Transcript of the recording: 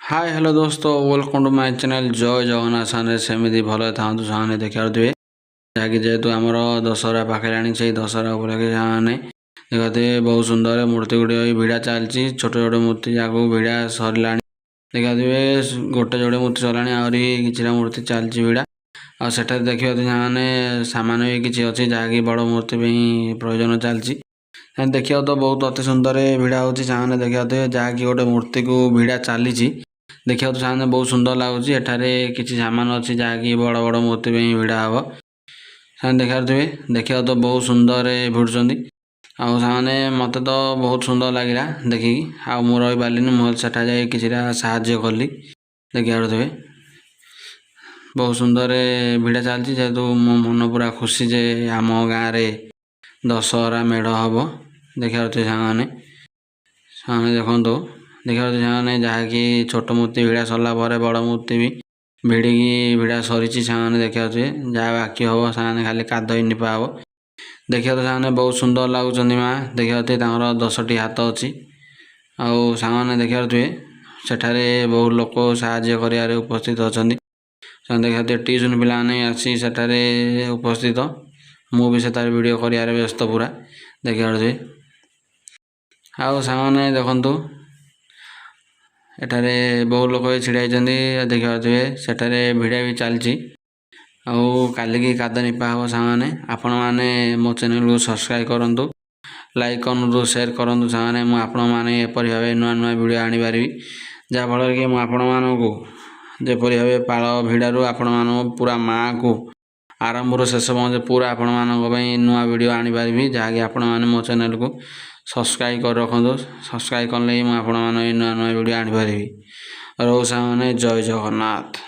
Hi hello दोस्तों welcome to my channel जय जगन्नाथ साने सेमिति भल था साने देखा जहाँकि जेहेतु आमर दशहरा पाखे से दशहरा उपलक्षे साने देखते बहुत सुंदर मूर्ति गुड़े भिड़ा चलती छोट छोट मूर्ति जहाँ भिड़ा सरला देखा गोटे जोड़े मूर्ति सरला आहरी कि मूर्ति चलती भिड़ा आठ देखा सामान भी किसी अच्छी जहाँकि बड़ मूर्ति प्रयोजन चलती देखा तो बहुत अति सुंदर भिड़ा होती देखा जहाँकि गोटे मूर्ति को भिड़ा चली देखा तो बहुत सुंदर लगुच एठारे किसी सामान अच्छी जहाँकि बड़ बड़ मूर्ति भिड़ा हम देखा देखा तो बहुत सुंदर भिड़ुंट आने मत तो बहुत सुंदर लगे देखिकी आ रही पार्नि मुझे जा कि साहाଯ୍य कली देखा बहुत सुंदर भिड़ा चलती जेहेतु मो मन पूरा खुशी जे आम गाँव में दशहरा मेढ़ हम देखा सामने देखो देखा जहाँकि छोट मूर्ति भिड़ा सरला बड़ मूर्ति भी भिड़िकी भिड़ा सरी देखा जहाँ बाकी हम से खाली काद ही निपा हम देखा तो बहुत सुंदर लगुच माँ देखा 10टी हाथ अच्छी आने देखा सेठारे बहुत लोक साहाଯ୍य कर उपस्थित अच्छा देखा ट्यूशन पिलाने आसी सेठारे उपस्थित मुझे से वीडियो कर व्यस्त पूरा देखा आने देखु एठारे बहुत लोक छिड़ा देखा सेठारे भिड़ा भी चलती कालिकी काद निपा हम साने आपण मैंने मो चैनल को सब्सक्राइब करूँ लाइक करूँ शेयर करूँ साने मुझे एपरी भाव नुआ नुआ वीडियो आनीपारि जहाँफल कि मुझे जपरी भाव पाल भिड़ू आपण मान पूरा माँ को आरंभ शेष पहुँचे पूरा आपण मान नुआ वीडियो आनीपारि जहाँकि आपण मैंने मो चैनल को सब्सक्राइब कर रखु सब्सक्राइब कले ही मुझे नुआ नुआ वीडियो आनीपारि रोसा जय जगन्नाथ।